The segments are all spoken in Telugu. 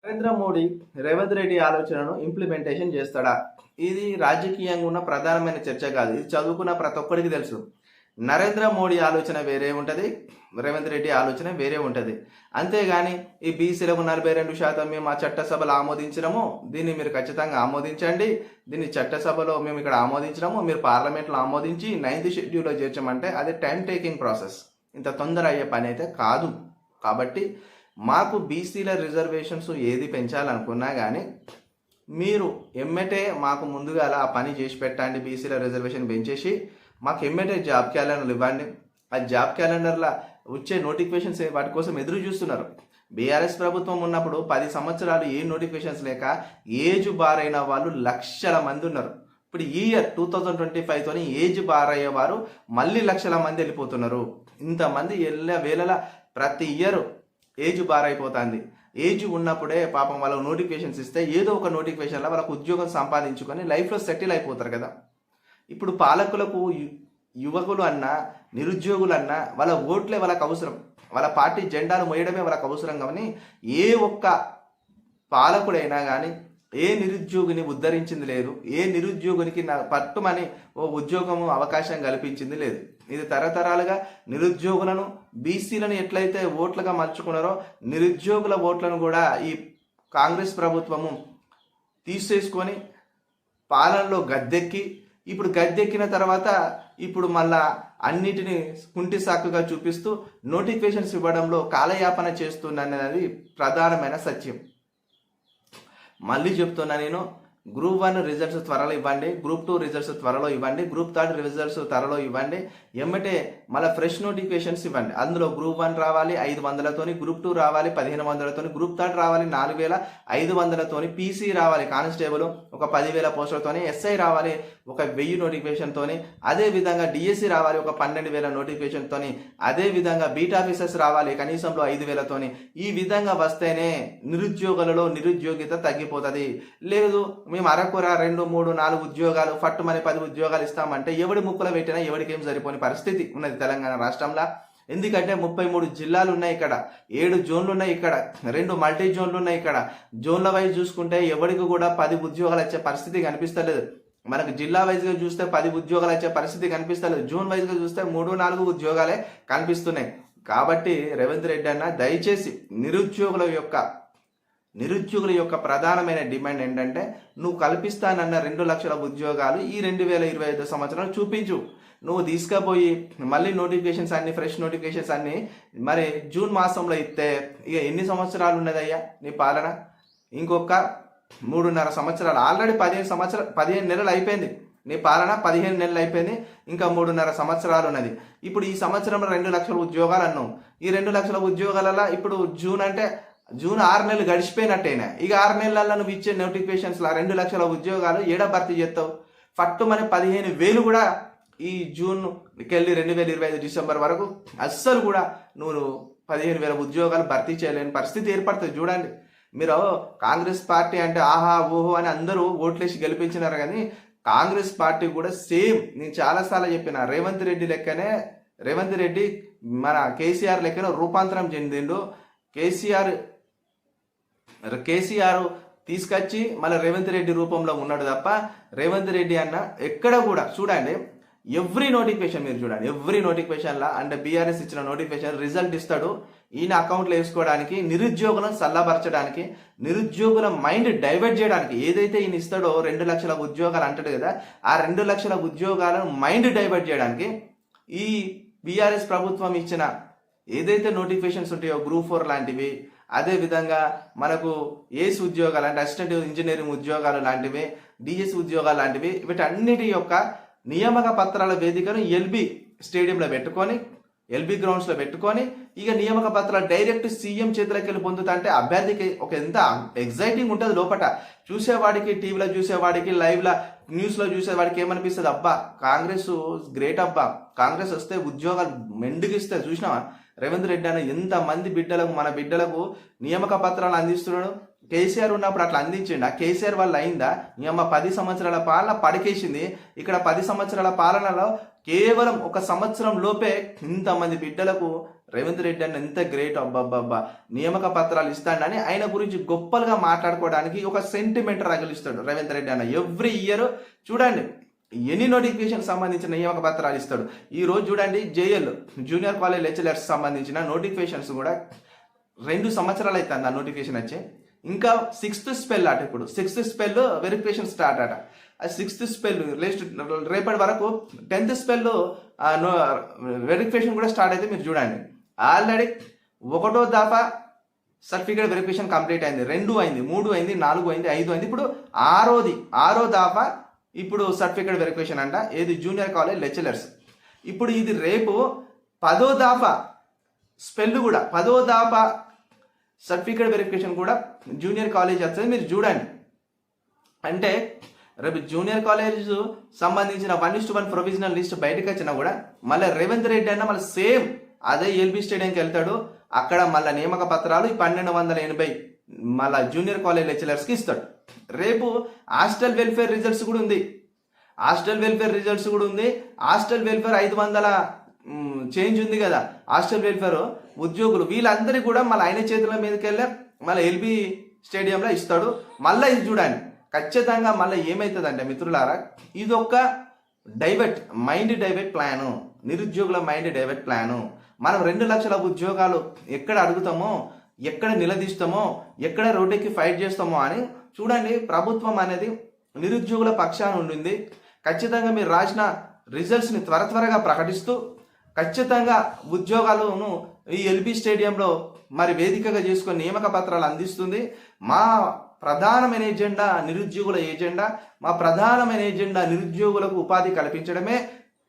నరేంద్ర మోడీ రేవంత్ రెడ్డి ఆలోచనను ఇంప్లిమెంటేషన్ చేస్తాడా? ఇది రాజకీయంగా ఉన్న ప్రధానమైన చర్చ కాదు. ఇది చదువుకున్న ప్రతి ఒక్కరికి తెలుసు. నరేంద్ర మోడీ ఆలోచన వేరే ఉంటుంది, రేవంత్ రెడ్డి ఆలోచన వేరే ఉంటుంది. అంతేగాని ఈ బీసీలకు 42% మేము ఆ చట్టసభలో ఆమోదించినాము, దీన్ని మీరు ఖచ్చితంగా ఆమోదించండి, దీన్ని చట్టసభలో మేము ఇక్కడ ఆమోదించినాము, మీరు పార్లమెంట్లో ఆమోదించి 9th షెడ్యూల్లో చేర్చమంటే అది టైం టేకింగ్ ప్రాసెస్. ఇంత తొందర అయ్యే పని అయితే కాదు. కాబట్టి మాకు బీసీల రిజర్వేషన్స్ ఏది పెంచాలనుకున్నా కానీ మీరు ఎమ్మెటే మాకు ముందుగా ఆ పని చేసి పెట్టండి. బీసీల రిజర్వేషన్ పెంచేసి మాకు ఎమ్మెటే జాబ్ క్యాలెండర్లు ఇవ్వండి. ఆ జాబ్ క్యాలెండర్ల వచ్చే నోటిఫికేషన్స్ వాటి కోసం ఎదురు చూస్తున్నారు. బీఆర్ఎస్ ప్రభుత్వం ఉన్నప్పుడు 10 సంవత్సరాలు ఏ నోటిఫికేషన్స్ లేక ఏజ్ బార్ అయిన వాళ్ళు లక్షల మంది ఉన్నారు. ఇప్పుడు ఈ ఇయర్ 2025తోని ఏజ్ బార్ అయ్యేవారు మళ్ళీ లక్షల మంది వెళ్ళిపోతున్నారు. ఇంతమంది వేళలా ప్రతి ఇయర్ ఏజ్ బార్ అయిపోతుంది. ఏజ్ ఉన్నప్పుడే పాపం వాళ్ళకు నోటిఫికేషన్స్ ఇస్తే ఏదో ఒక నోటిఫికేషన్లో వాళ్ళకు ఉద్యోగం సంపాదించుకొని లైఫ్లో సెటిల్ అయిపోతారు కదా. ఇప్పుడు పాలకులకు యువకులు అన్నా నిరుద్యోగులు అన్నా వాళ్ళ ఓట్లే వాళ్ళకు అవసరం, వాళ్ళ పార్టీ జెండాలు మోయడమే వాళ్ళకు అవసరం. కానీ ఏ ఒక్క పాలకుడైనా కానీ ఏ నిరుద్యోగిని ఉద్ధరించింది లేదు, ఏ నిరుద్యోగునికి పట్టుమని ఓ ఉద్యోగము అవకాశం కల్పించింది లేదు. ఇది తరతరాలుగా నిరుద్యోగులను బీసీలను ఎట్లయితే ఓట్లుగా మలుచుకున్నారో నిరుద్యోగుల ఓట్లను కూడా ఈ కాంగ్రెస్ ప్రభుత్వము తీసేసుకొని పాలనలో గద్దెక్కి ఇప్పుడు గద్దెక్కిన తర్వాత ఇప్పుడు మళ్ళా అన్నిటిని కుంటి సాకుగా చూపిస్తూ నోటిఫికేషన్స్ ఇవ్వడంలో కాలయాపన చేస్తుందనేది ప్రధానమైన సత్యం. మళ్ళీ చెప్తున్నా నేను, గ్రూప్ 1 రిజల్ట్స్ త్వరలో ఇవ్వండి, గ్రూప్ 2 రిజల్ట్స్ త్వరలో ఇవ్వండి, గ్రూప్ 3 రిజల్ట్స్ త్వరలో ఇవ్వండి. ఎమ్మటే మళ్ళీ ఫ్రెష్ నోటిఫికేషన్స్ ఇవ్వండి. అందులో గ్రూప్ 1 రావాలి 500తోని, గ్రూప్ 2 రావాలి 1500తోని, గ్రూప్ 3 రావాలి 4500తోని, పీసీ రావాలి కానిస్టేబుల్ ఒక 10,000 పోస్టులతోని, ఎస్ఐ రావాలి ఒక 1000 నోటిఫికేషన్తోని, అదే విధంగా డిఎస్సి రావాలి ఒక 12,000 నోటిఫికేషన్తోని, అదే విధంగా బీట్ ఆఫీసర్స్ రావాలి కనీసంలో 5,000తోని. ఈ విధంగా వస్తేనే నిరుద్యోగులలో నిరుద్యోగిత తగ్గిపోతుంది. లేదు మేము అరకుర 2, 3, 4 ఉద్యోగాలు ఫట్టుమని 10 ఉద్యోగాలు ఇస్తామంటే ఎవడి ముక్కుల పెట్టినా ఎవరికి ఏం సరిపోని పరిస్థితి ఉన్నది తెలంగాణ రాష్ట్రంలో. ఎందుకంటే 33 జిల్లాలు ఉన్నాయి, ఇక్కడ 7 జోన్లు ఉన్నాయి, ఇక్కడ 2 మల్టీ జోన్లు ఉన్నాయి. ఇక్కడ జోన్ల వైజ్ చూసుకుంటే ఎవరికి కూడా 10 ఉద్యోగాలు వచ్చే పరిస్థితి కనిపిస్తలేదు. మనకు జిల్లా వైజ్గా చూస్తే 10 ఉద్యోగాలు వచ్చే పరిస్థితి కనిపిస్తలేదు. జోన్ వైజ్గా చూస్తే 3, 4 ఉద్యోగాలే కనిపిస్తున్నాయి. కాబట్టి రేవంత్ రెడ్డి అన్న దయచేసి నిరుద్యోగుల యొక్క ప్రధానమైన డిమాండ్ ఏంటంటే నువ్వు కల్పిస్తానన్న 2 లక్షల ఉద్యోగాలు ఈ 2025 సంవత్సరాలు చూపించు. నువ్వు తీసుకుపోయి మళ్ళీ నోటిఫికేషన్స్ అన్ని ఫ్రెష్ నోటిఫికేషన్స్ అన్ని మరి జూన్ మాసంలో ఇస్తే ఇక ఎన్ని సంవత్సరాలు ఉన్నదయ్యా నీ పాలన? ఇంకొక 3.5 సంవత్సరాలు. ఆల్రెడీ 15 నెలలు అయిపోయింది నీ పాలన, 15 నెలలు అయిపోయింది. ఇంకా 3.5 సంవత్సరాలు ఉన్నది. ఇప్పుడు ఈ సంవత్సరంలో 2 లక్షల ఉద్యోగాలు అన్నావు. ఈ 2 లక్షల ఉద్యోగాలలో ఇప్పుడు జూన్ 6 నెలలు గడిచిపోయినట్టేనా? ఇక 6 నెలల్లో నువ్వు ఇచ్చే నోటిఫికేషన్స్లో 2 లక్షల ఉద్యోగాలు ఏడ భర్తీ చేస్తావు? ఫట్టుమని 15,000 కూడా ఈ జూన్కి వెళ్ళి 2025 డిసెంబర్ వరకు అస్సలు కూడా నువ్వు 15,000 ఉద్యోగాలు భర్తీ చేయలేని పరిస్థితి ఏర్పడుతుంది. చూడండి, మీరు కాంగ్రెస్ పార్టీ అంటే ఆహా ఓహో అని అందరూ ఓట్లేసి గెలిపించినారు, కానీ కాంగ్రెస్ పార్టీ కూడా సేమ్. నేను చాలాసార్లు చెప్పిన, రేవంత్ రెడ్డి మన కేసీఆర్ లెక్కన రూపాంతరం చెందిండు. కేసీఆర్ తీసుకొచ్చి మళ్ళీ రేవంత్ రెడ్డి రూపంలో ఉన్నాడు తప్ప రేవంత్ రెడ్డి అన్న ఎక్కడ కూడా చూడండి, ఎవ్రీ నోటిఫికేషన్ మీరు చూడండి, ఎవ్రీ నోటిఫికేషన్లో అంటే బీఆర్ఎస్ ఇచ్చిన నోటిఫికేషన్ రిజల్ట్ ఇస్తాడు ఈయన అకౌంట్లో వేసుకోవడానికి, నిరుద్యోగులను చల్లబరచడానికి, నిరుద్యోగుల మైండ్ డైవర్ట్ చేయడానికి. ఏదైతే ఈయన ఇస్తాడో 2 లక్షల ఉద్యోగాలు అంటాడు కదా, ఆ 2 లక్షల ఉద్యోగాలను మైండ్ డైవర్ట్ చేయడానికి ఈ బీఆర్ఎస్ ప్రభుత్వం ఇచ్చిన ఏదైతే నోటిఫికేషన్స్ ఉంటాయో గ్రూప్ 4 లాంటివి, అదేవిధంగా మనకు ఏస్ ఉద్యోగాలు అంటే అసిస్టెంట్ ఇంజనీరింగ్ ఉద్యోగాలు లాంటివి, డిఎస్ ఉద్యోగాలు లాంటివి, వీటన్నిటి యొక్క నియామక పత్రాల వేదికను ఎల్బీ స్టేడియంలో పెట్టుకొని, ఎల్బీ గ్రౌండ్స్లో పెట్టుకొని ఇక నియామక పత్రాలు డైరెక్ట్ సీఎం చేతులకి వెళ్ళి పొందుతుంటే అభ్యర్థికి ఒక ఎంత ఎగ్జైటింగ్ ఉంటుంది లోపల. చూసేవాడికి, టీవీలో చూసేవాడికి, లైవ్లో న్యూస్లో చూసేవాడికి ఏమనిపిస్తుంది, అబ్బా కాంగ్రెస్ గ్రేట్, అబ్బా కాంగ్రెస్ వస్తే ఉద్యోగాలు మెండుగిస్తే. చూసినావా రేవంత్ రెడ్డి అన్న ఎంతమంది బిడ్డలకు, మన బిడ్డలకు నియామక పత్రాలు అందిస్తున్నాడు. కేసీఆర్ ఉన్నప్పుడు అట్లా అందించిండు. ఆ కేసీఆర్ వల్ల అయిందా? మీ అమ్మ 10 సంవత్సరాల పాలన పడికేసింది. ఇక్కడ 10 సంవత్సరాల పాలనలో కేవలం 1 సంవత్సరం లోపే ఇంతమంది బిడ్డలకు రేవంత్ రెడ్డి అన్న ఎంత గ్రేట్, అబ్బాబ్బా నియామక పత్రాలు ఇస్తాడని ఆయన గురించి గొప్పలుగా మాట్లాడుకోవడానికి ఒక సెంటిమెంట్ రగిలిస్తాడు రేవంత్ రెడ్డి అన్న. ఎవ్రీ ఇయర్ చూడండి ఎన్ని నోటిఫికేషన్ సంబంధించిన నియామక పత్రాలు ఇస్తాడు. ఈ రోజు చూడండి జేఎల్ జూనియర్ కాలేజ్ లెక్చరర్స్ సంబంధించిన నోటిఫికేషన్స్ కూడా 2 సంవత్సరాలు అవుతుంది ఆ నోటిఫికేషన్ వచ్చి. ఇంకా 6th స్పెల్ అట, ఇప్పుడు 6th స్పెల్ వెరిఫికేషన్ స్టార్ట్ అట. ఆ 6th స్పెల్ రేపటి వరకు 10th స్పెల్ వెరిఫికేషన్ కూడా స్టార్ట్ అయితే మీరు చూడండి. ఆల్రెడీ 1వ దఫా సర్టిఫికేట్ వెరిఫికేషన్ కంప్లీట్ అయింది, 2 అయింది, 3 అయింది, 4 అయింది, 5 అయింది, ఇప్పుడు 6వ దఫా ఇప్పుడు సర్టిఫికేట్ వెరిఫికేషన్ అంట. ఏది జూనియర్ కాలేజ్ లెక్చరర్స్. ఇప్పుడు ఇది రేపు 10వ దఫా స్పెల్ కూడా 10వ దఫా సర్టిఫికేట్ వెరిఫికేషన్ కూడా జూనియర్ కాలేజ్ వస్తుంది, మీరు చూడండి. అంటే రేపు జూనియర్ కాలేజ్ సంబంధించిన 1:1 ప్రొవిజనల్ లిస్ట్ బయటకు వచ్చినా కూడా మళ్ళీ రేవంత్ రెడ్డి అన్న మళ్ళీ సేమ్ అదే ఎల్బీ స్టేడియంకి వెళ్తాడు. అక్కడ మళ్ళీ నియామక పత్రాలు 1280 మళ్ళీ జూనియర్ కాలేజ్ లెక్చరర్స్కి ఇస్తాడు. రేపు హాస్టల్ వెల్ఫేర్ రిజల్ట్స్ కూడా ఉంది, హాస్టల్ వెల్ఫేర్ 500 చేంజ్ ఉంది కదా. హాస్టల్ వెల్ఫేర్ ఉద్యోగులు వీళ్ళందరికీ కూడా మళ్ళీ ఆయన చేతుల మీదకి వెళ్ళి మళ్ళీ ఎల్బీ స్టేడియంలో ఇస్తాడు. మళ్ళీ ఇది చూడండి ఖచ్చితంగా మళ్ళీ ఏమవుతుందంటే మిత్రులారా, ఇది ఒక మైండ్ డైవర్ట్ ప్లాను, నిరుద్యోగుల మైండ్ డైవర్ట్ ప్లాను. మనం 2 లక్షల ఉద్యోగాలు ఎక్కడ అడుగుతామో, ఎక్కడ నిలదీస్తామో, ఎక్కడ రోడ్డుకి ఫైట్ చేస్తామో అని చూడండి. ప్రభుత్వం అనేది నిరుద్యోగుల పక్షాన ఉండింది. ఖచ్చితంగా మీరు రాసిన రిజల్ట్స్ని త్వరగా ప్రకటిస్తూ ఖచ్చితంగా ఉద్యోగాలను ఈ ఎల్బీ స్టేడియంలో మరి వేదికగా చేసుకొని నియామక పత్రాలు అందిస్తుంది. మా ప్రధానమైన ఎజెండా నిరుద్యోగుల ఎజెండా, మా ప్రధానమైన ఎజెండా నిరుద్యోగులకు ఉపాధి కల్పించడమే.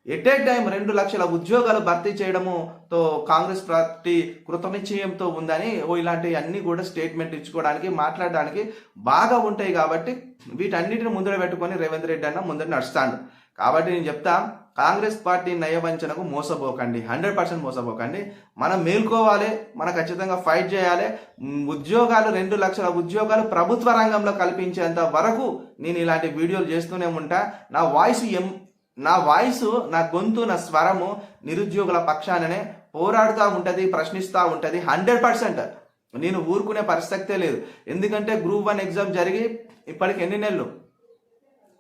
ఎట్ ఏ టైం 2 లక్షల ఉద్యోగాలు భర్తీ చేయడముతో కాంగ్రెస్ పార్టీ కృతనిశ్చయంతో ఉందని ఇలాంటి అన్ని కూడా స్టేట్మెంట్ ఇచ్చుకోవడానికి మాట్లాడడానికి బాగా ఉంటాయి. కాబట్టి వీటన్నిటిని ముందర పెట్టుకొని రేవంత్ రెడ్డి అన్న ముందర నడుస్తాడు. కాబట్టి నేను చెప్తా, కాంగ్రెస్ పార్టీ నయవంచనకు మోసపోకండి, 100% మోసపోకండి. మనం మేల్కోవాలి, మనం ఖచ్చితంగా ఫైట్ చేయాలి. ఉద్యోగాలు 2 లక్షల ఉద్యోగాలు ప్రభుత్వ రంగంలో కల్పించేంత వరకు నేను ఇలాంటి వీడియోలు చేస్తూనే ఉంటా. నా వాయిస్ నా గొంతు, నా స్వరము నిరుద్యోగుల పక్షాననే పోరాడుతూ ఉంటుంది, ప్రశ్నిస్తూ ఉంటుంది. 100% నేను ఊరుకునే పరిస్థితే లేదు. ఎందుకంటే గ్రూప్ 1 ఎగ్జామ్ జరిగి ఇప్పటికి ఎన్ని నెలలు,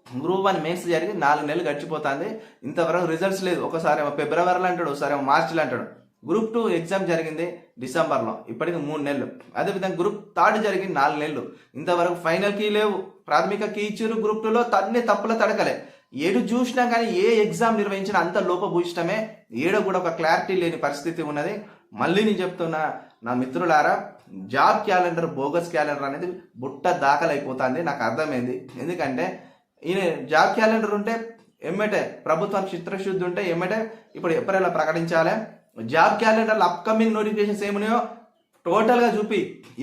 గ్రూప్ 1 మెయిన్స్ జరిగి 4 నెలలు గడిచిపోతుంది, ఇంతవరకు రిజల్ట్స్ లేదు. ఒకసారి ఫిబ్రవరిలో అంటాడు, ఒకసారి మార్చిలో అంటాడు. గ్రూప్ 2 ఎగ్జామ్ జరిగింది డిసెంబర్లో, ఇప్పటికి 3 నెలలు. అదేవిధంగా గ్రూప్ 3 జరిగింది 4 నెలలు, ఇంతవరకు ఫైనల్ కీ లేవు. ప్రాథమిక కీ ఇచ్చారు గ్రూప్ 2లో, తన్ని తప్పుల తడకలే. ఏడు చూసినా కానీ ఏ ఎగ్జామ్ నిర్వహించినా అంత లోపభూయిష్టమే. ఏడో కూడా ఒక క్లారిటీ లేని పరిస్థితి ఉన్నది. మళ్ళీ నేను చెప్తున్నా నా మిత్రులారా, జాబ్ క్యాలెండర్ బోగస్ క్యాలెండర్ అనేది బుట్ట దాఖలైపోతుంది. నాకు అర్థమైంది. ఎందుకంటే ఈయన జాబ్ క్యాలెండర్ ఉంటే ఎమ్మటే ప్రభుత్వానికి చిత్రశుద్ధి ఉంటే ఎమ్మటే ఇప్పుడు ఏప్రిల్లో ప్రకటించాలి. జాబ్ క్యాలెండర్లో అప్కమింగ్ నోటిఫికేషన్స్ ఏమున్నాయో టోటల్గా చూపి,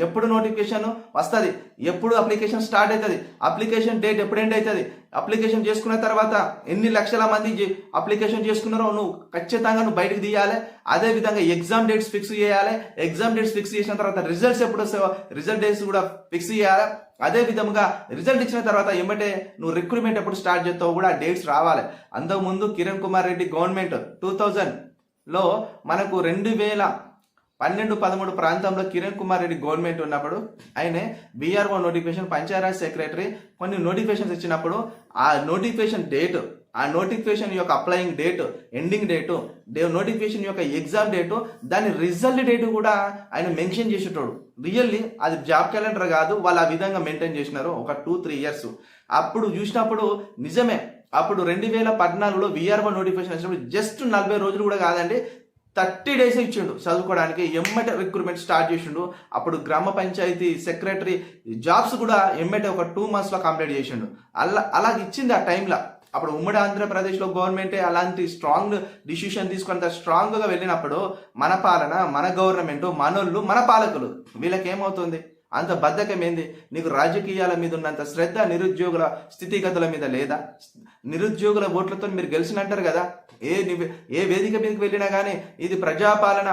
ఎప్పుడు నోటిఫికేషన్ వస్తుంది, ఎప్పుడు అప్లికేషన్ స్టార్ట్ అవుతుంది, అప్లికేషన్ డేట్ ఎప్పుడు ఎండ్ అవుతుంది, అప్లికేషన్ చేసుకున్న తర్వాత ఎన్ని లక్షల మంది అప్లికేషన్ చేసుకున్నారో నువ్వు ఖచ్చితంగా నువ్వు బయటకు తీయాలి. అదేవిధంగా ఎగ్జామ్ డేట్స్ ఫిక్స్ చేయాలి. ఎగ్జామ్ డేట్స్ ఫిక్స్ చేసిన తర్వాత రిజల్ట్స్ ఎప్పుడు వస్తాయో రిజల్ట్ డేట్స్ కూడా ఫిక్స్ చేయాలి. అదే విధంగా రిజల్ట్ ఇచ్చిన తర్వాత ఏమంటే నువ్వు రిక్రూట్మెంట్ ఎప్పుడు స్టార్ట్ చేస్తావు కూడా డేట్స్ రావాలి. అంతకుముందు కిరణ్ కుమార్ రెడ్డి గవర్నమెంట్ 2000లో మనకు 2012-13 ప్రాంతంలో కిరణ్ కుమార్ రెడ్డి గవర్నమెంట్ ఉన్నప్పుడు ఆయన బీఆర్ఓ నోటిఫికేషన్, పంచాయరాజ్ సెక్రటరీ కొన్ని నోటిఫికేషన్స్ ఇచ్చినప్పుడు ఆ నోటిఫికేషన్ డేట్, ఆ నోటిఫికేషన్ యొక్క applying date, ending date, notification యొక్క ఎగ్జామ్ డేటు, దాని రిజల్ట్ డేటు కూడా ఆయన మెన్షన్ చేసేటోడు. రియల్లీ అది జాబ్ క్యాలెండర్ కాదు, వాళ్ళు ఆ విధంగా మెయింటైన్ చేసినారు ఒక 2-3 ఇయర్స్. అప్పుడు చూసినప్పుడు నిజమే, అప్పుడు 2014లో బీఆర్ఓ నోటిఫికేషన్ వచ్చినప్పుడు జస్ట్ 40 రోజులు కూడా కాదండి, 30 డేస్ ఇచ్చిండు చదువుకోవడానికి. ఎమ్మటే రిక్రూట్మెంట్ స్టార్ట్ చేసిండు. అప్పుడు గ్రామ పంచాయతీ సెక్రటరీ జాబ్స్ కూడా ఎమ్మటే ఒక 2 monthsలో కంప్లీట్ చేసిండు. అలాగ ఇచ్చింది ఆ టైంలో. అప్పుడు ఉమ్మడి ఆంధ్రప్రదేశ్లో గవర్నమెంటే అలాంటి స్ట్రాంగ్ డిసిషన్ తీసుకుని స్ట్రాంగ్గా వెళ్ళినప్పుడు మన పాలన, మన గవర్నమెంట్, మనోళ్ళు, మన పాలకులు వీళ్ళకి ఏమవుతుంది? అంత బద్ధకం ఏంది? నీకు రాజకీయాల మీద ఉన్నంత శ్రద్ధ నిరుద్యోగుల స్థితిగతుల మీద లేదా? నిరుద్యోగుల ఓట్లతో మీరు గెలిచినంటారు కదా, ఏ వేదిక మీదకి వెళ్ళినా కానీ ఇది ప్రజాపాలన,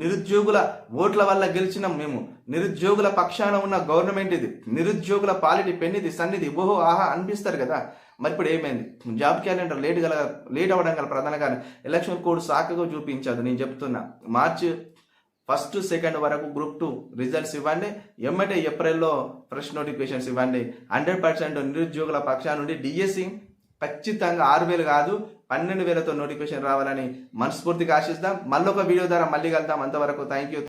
నిరుద్యోగుల ఓట్ల వల్ల గెలిచినాం మేము, నిరుద్యోగుల పక్షాన ఉన్న గవర్నమెంట్ ఇది, నిరుద్యోగుల పాలిటి పెన్నిది సన్నిధి, ఓహో ఆహా అనిపిస్తారు కదా. మరి ఇప్పుడు ఏమైంది? జాబ్ క్యాలెండర్ లేట్ అవ్వడం గల ప్రధాన కారణం ఎలక్షన్ కోడ్ సాకుగా చూపించదు. నేను చెప్తున్నా, మార్చి ఫస్ట్ సెకండ్ వరకు గ్రూప్ 2 రిజల్ట్స్ ఇవ్వండి. ఎమ్మటే ఏప్రిల్లో ఫ్రెష్ నోటిఫికేషన్స్ ఇవ్వండి. 100% నిరుద్యోగుల పక్షా నుండి డిఎస్సి ఖచ్చితంగా 6,000 కాదు 12,000తో నోటిఫికేషన్ రావాలని మనస్ఫూర్తిగా ఆశిస్తాం. మళ్ళొక వీడియో ద్వారా మళ్ళీ కలుద్దాం. అంతవరకు థ్యాంక్ యూ.